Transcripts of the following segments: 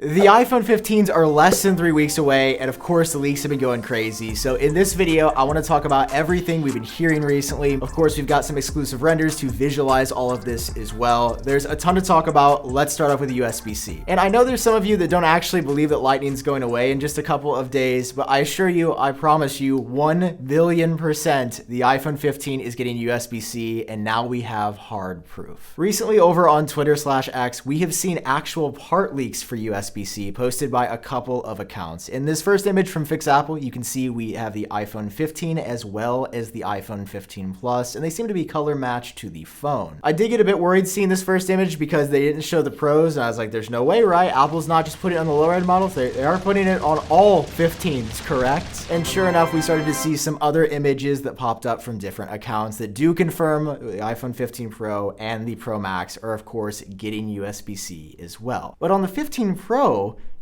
The iPhone 15s are less than 3 weeks away, and of course the leaks have been going crazy. So in this video, I want to talk about everything we've been hearing recently. Of course, we've got some exclusive renders to visualize all of this as well. There's a ton to talk about. Let's start off with USB-C. And I know there's some of you that don't actually believe that Lightning's going away in just a couple of days, but I assure you, I promise you, 1,000,000,000% the iPhone 15 is getting USB-C, and now we have hard proof. Recently over on Twitter/X, we have seen actual part leaks for USB-C posted by a couple of accounts. In this first image from Fix Apple, you can see we have the iPhone 15 as well as the iPhone 15 Plus, and they seem to be color matched to the phone. I did get a bit worried seeing this first image because they didn't show the pros, and I was like, there's no way, right? Apple's not just putting it on the lower end models. They are putting it on all 15s, correct? And sure enough, we started to see some other images that popped up from different accounts that do confirm the iPhone 15 Pro and the Pro Max are, of course, getting USB-C as well. But on the 15 Pro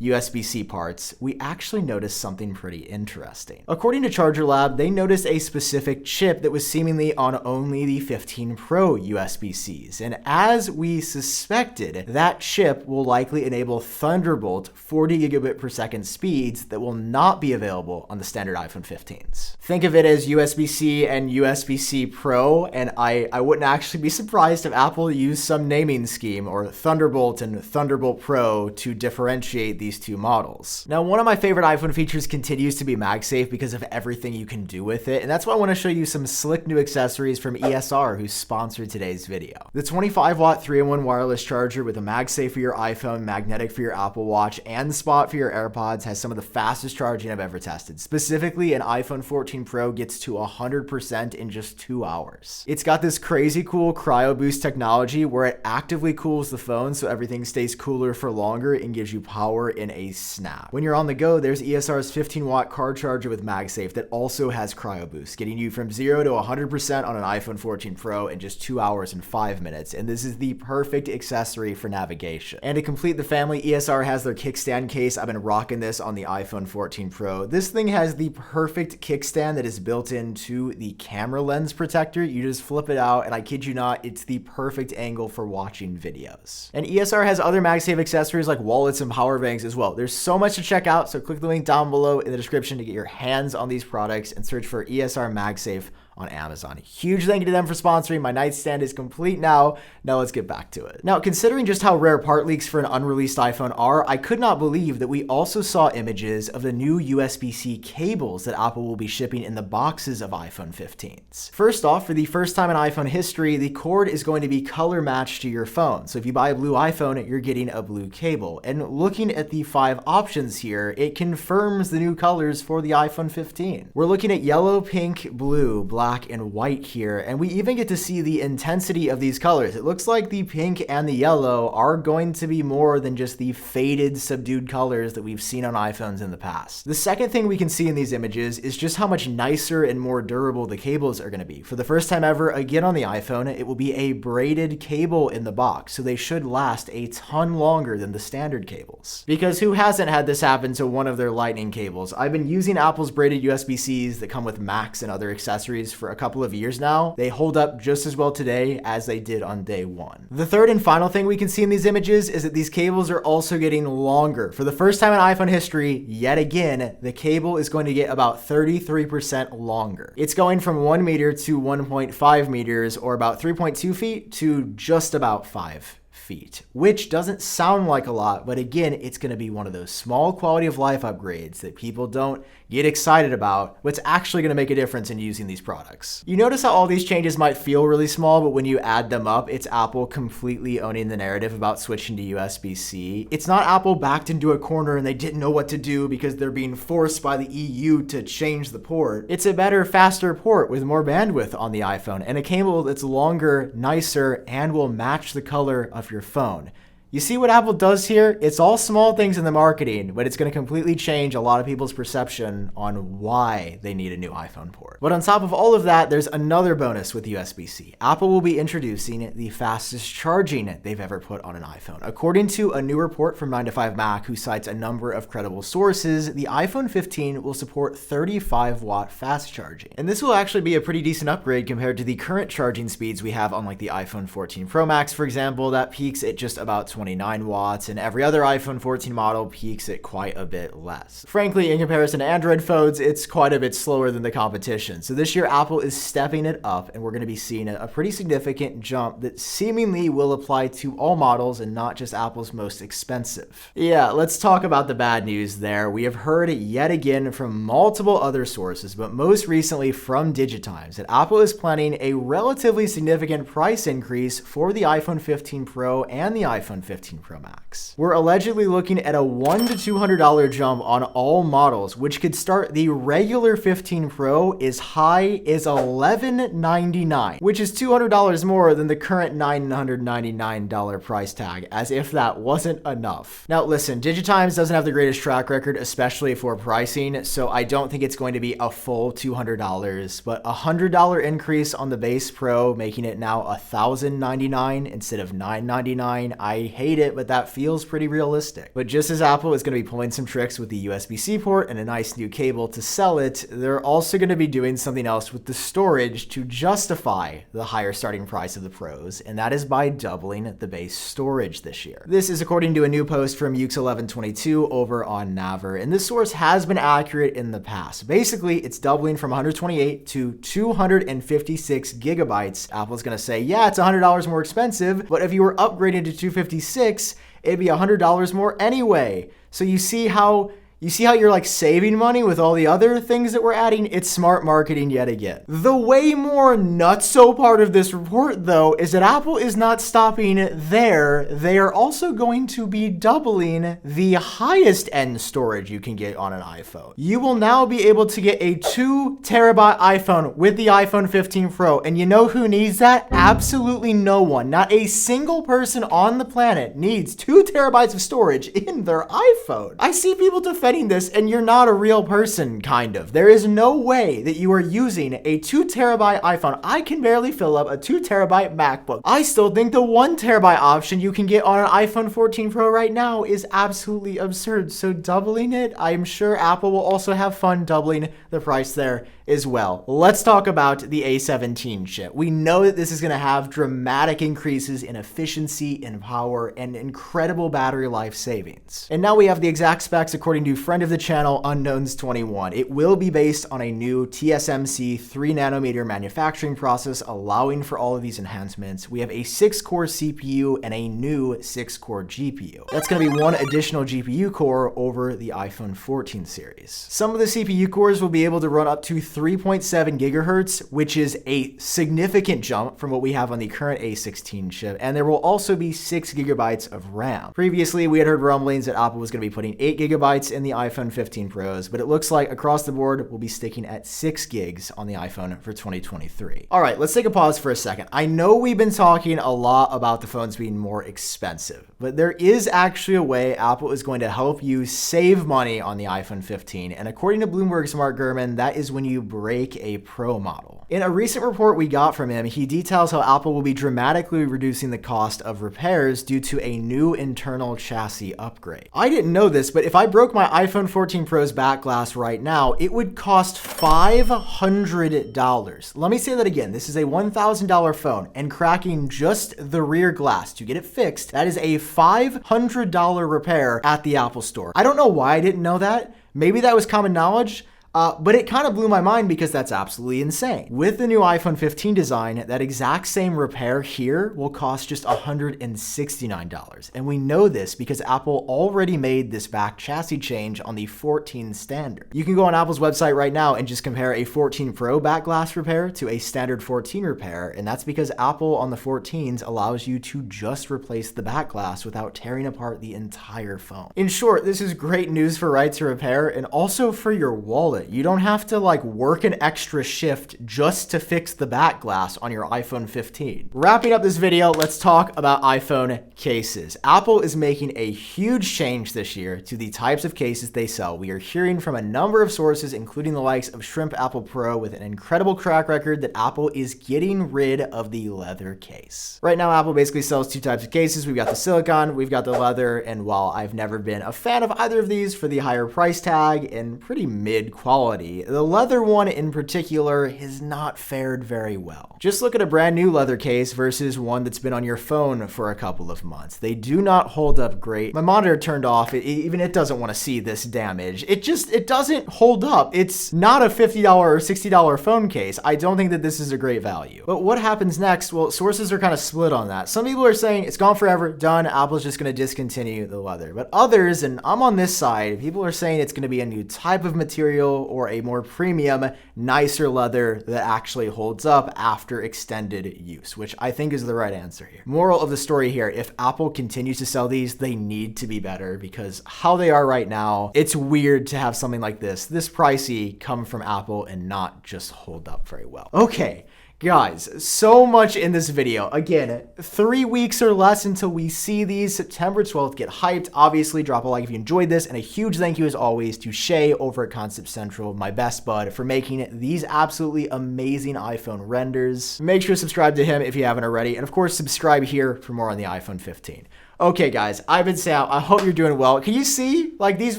USB-C parts, we actually noticed something pretty interesting. According to Charger Lab, they noticed a specific chip that was seemingly on only the 15 Pro USB-Cs. And as we suspected, that chip will likely enable Thunderbolt 40 gigabit per second speeds that will not be available on the standard iPhone 15s. Think of it as USB-C and USB-C Pro, and I wouldn't actually be surprised if Apple used some naming scheme or Thunderbolt and Thunderbolt Pro to differentiate these two models. Now, one of my favorite iPhone features continues to be MagSafe because of everything you can do with it, and that's why I want to show you some slick new accessories from ESR, who sponsored today's video. The 25-watt 3-in-1 wireless charger with a MagSafe for your iPhone, magnetic for your Apple Watch, and Spot for your AirPods has some of the fastest charging I've ever tested. Specifically, an iPhone 14 Pro gets to 100% in just 2 hours. It's got this crazy cool cryo boost technology where it actively cools the phone so everything stays cooler for longer and gives you power in a snap. When you're on the go, there's ESR's 15-watt car charger with MagSafe that also has cryo boost, getting you from 0 to 100% on an iPhone 14 Pro in just 2 hours and 5 minutes, and this is the perfect accessory for navigation. And to complete the family, ESR has their kickstand case. I've been rocking this on the iPhone 14 Pro. This thing has the perfect kickstand that is built into the camera lens protector. You just flip it out, and I kid you not, it's the perfect angle for watching videos. And ESR has other MagSafe accessories like wallets and power banks as well. There's so much to check out, so click the link down below in the description to get your hands on these products and search for ESR MagSafe on Amazon. Huge thank you to them for sponsoring. My nightstand is complete now. Now let's get back to it. Now, considering just how rare part leaks for an unreleased iPhone are, I could not believe that we also saw images of the new USB-C cables that Apple will be shipping in the boxes of iPhone 15s. First off, for the first time in iPhone history, the cord is going to be color matched to your phone. So if you buy a blue iPhone, you're getting a blue cable. And looking at the 5 options here, it confirms the new colors for the iPhone 15. We're looking at yellow, pink, blue, black, and white here, and we even get to see the intensity of these colors. It looks like the pink and the yellow are going to be more than just the faded, subdued colors that we've seen on iPhones in the past. The second thing we can see in these images is just how much nicer and more durable the cables are going to be. For the first time ever, again on the iPhone, it will be a braided cable in the box, so they should last a ton longer than the standard cables. Because who hasn't had this happen to one of their Lightning cables? I've been using Apple's braided USB-Cs that come with Macs and other accessories for a couple of years now. They hold up just as well today as they did on day one. The third and final thing we can see in these images is that these cables are also getting longer. For the first time in iPhone history, yet again, the cable is going to get about 33% longer. It's going from 1 meter to 1.5 meters, or about 3.2 feet, to just about 5 feet, which doesn't sound like a lot, but again, it's going to be one of those small quality of life upgrades that people don't get excited about, but it's actually going to make a difference in using these products. You notice how all these changes might feel really small, but when you add them up, it's Apple completely owning the narrative about switching to USB-C. It's not Apple backed into a corner and they didn't know what to do because they're being forced by the EU to change the port. It's a better, faster port with more bandwidth on the iPhone and a cable that's longer, nicer, and will match the color of your phone. You see what Apple does here? It's all small things in the marketing, but it's going to completely change a lot of people's perception on why they need a new iPhone port. But on top of all of that, there's another bonus with USB-C. Apple will be introducing the fastest charging they've ever put on an iPhone. According to a new report from 9to5Mac, who cites a number of credible sources, the iPhone 15 will support 35-watt fast charging. And this will actually be a pretty decent upgrade compared to the current charging speeds we have on like the iPhone 14 Pro Max, for example, that peaks at just about 29 watts, and every other iPhone 14 model peaks at quite a bit less. Frankly, in comparison to Android phones, it's quite a bit slower than the competition. So this year, Apple is stepping it up, and we're going to be seeing a pretty significant jump that seemingly will apply to all models and not just Apple's most expensive. Yeah, let's talk about the bad news there. We have heard it yet again from multiple other sources, but most recently from Digitimes, that Apple is planning a relatively significant price increase for the iPhone 15 Pro and the iPhone 15 Pro Max. We're allegedly looking at a $100 to $200 jump on all models, which could start the regular 15 Pro as high as $1,199, which is $200 more than the current $999 price tag, as if that wasn't enough. Now listen, Digitimes doesn't have the greatest track record, especially for pricing, so I don't think it's going to be a full $200, but a $100 increase on the base Pro, making it now $1,099 instead of $999. I hate it, but that feels pretty realistic. But just as Apple is going to be pulling some tricks with the USB-C port and a nice new cable to sell it, they're also going to be doing something else with the storage to justify the higher starting price of the Pros, and that is by doubling the base storage this year. This is according to a new post from Ukes1122 over on Naver, and this source has been accurate in the past. Basically, it's doubling from 128 to 256 gigabytes. Apple's going to say, yeah, it's $100 more expensive, but if you were upgraded to 256, it'd be $100 more anyway. So you see how you're like saving money with all the other things that we're adding? It's smart marketing yet again. The way more nutso part of this report, though, is that Apple is not stopping there. They are also going to be doubling the highest end storage you can get on an iPhone. You will now be able to get a 2 terabyte iPhone with the iPhone 15 Pro. And you know who needs that? Absolutely no one. Not a single person on the planet needs 2 terabytes of storage in their iPhone. I see people defend this, and you're not a real person, kind of. There is no way that you are using a 2 terabyte iPhone. I can barely fill up a 2 terabyte MacBook. I still think the 1 terabyte option you can get on an iPhone 14 Pro right now is absolutely absurd. So doubling it, I'm sure Apple will also have fun doubling the price there as well. Let's talk about the A17 chip. We know that this is going to have dramatic increases in efficiency and power and incredible battery life savings. And now we have the exact specs according to friend of the channel, Unknowns21. It will be based on a new TSMC 3 nanometer manufacturing process, allowing for all of these enhancements. We have a 6-core CPU and a new 6-core GPU. That's going to be one additional GPU core over the iPhone 14 series. Some of the CPU cores will be able to run up to 3.7 gigahertz, which is a significant jump from what we have on the current A16 chip, and there will also be 6 gigabytes of RAM. Previously, we had heard rumblings that Apple was going to be putting 8 gigabytes in the iPhone 15 Pros, but it looks like across the board, we'll be sticking at 6 gigs on the iPhone for 2023. All right, let's take a pause for a second. I know we've been talking a lot about the phones being more expensive, but there is actually a way Apple is going to help you save money on the iPhone 15, and according to Bloomberg's Mark Gurman, that is when you break a Pro model. In a recent report we got from him, he details how Apple will be dramatically reducing the cost of repairs due to a new internal chassis upgrade. I didn't know this, but if I broke my iPhone 14 Pro's back glass right now, it would cost $500. Let me say that again. This is a $1,000 phone, and cracking just the rear glass to get it fixed, that is a $500 repair at the Apple Store. I don't know why I didn't know that. Maybe that was common knowledge. But it kind of blew my mind because that's absolutely insane. With the new iPhone 15 design, that exact same repair here will cost just $169. And we know this because Apple already made this back chassis change on the 14 standard. You can go on Apple's website right now and just compare a 14 Pro back glass repair to a standard 14 repair. And that's because Apple on the 14s allows you to just replace the back glass without tearing apart the entire phone. In short, this is great news for right to repair and also for your wallet. You don't have to work an extra shift just to fix the back glass on your iPhone 15. Wrapping up this video, let's talk about iPhone cases. Apple is making a huge change this year to the types of cases they sell. We are hearing from a number of sources, including the likes of Shrimp Apple Pro, with an incredible track record that Apple is getting rid of the leather case. Right now, Apple basically sells 2 types of cases. We've got the silicone, we've got the leather, and while I've never been a fan of either of these for the higher price tag and pretty mid-quality quality. The leather one in particular has not fared very well. Just look at a brand new leather case versus one that's been on your phone for a couple of months. They do not hold up great. My monitor turned off. Even it doesn't want to see this damage. It doesn't hold up. It's not a $50 or $60 phone case. I don't think that this is a great value. But what happens next? Well, sources are kind of split on that. Some people are saying it's gone forever, done. Apple's just going to discontinue the leather. But others, and I'm on this side, people are saying it's going to be a new type of material or a more premium, nicer leather that actually holds up after extended use, which I think is the right answer here. Moral of the story here, if Apple continues to sell these, they need to be better, because how they are right now, it's weird to have something like this pricey, come from Apple and not just hold up very well. Okay. Guys, so much in this video. Again, 3 weeks or less until we see these. September 12th, get hyped. Obviously, drop a like if you enjoyed this. And a huge thank you, as always, to Shay over at Concept Central, my best bud, for making these absolutely amazing iPhone renders. Make sure to subscribe to him if you haven't already. And of course, subscribe here for more on the iPhone 15. Okay, guys, I've been Sam. I hope you're doing well. Can you see? Like, these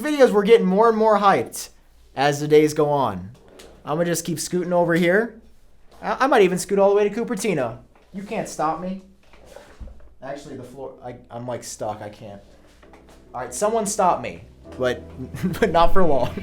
videos, we're getting more and more hyped as the days go on. I'm going to just keep scooting over here. I might even scoot all the way to Cupertino. You can't stop me. Actually, the floor, I'm like stuck. I can't. All right, someone stop me, but not for long.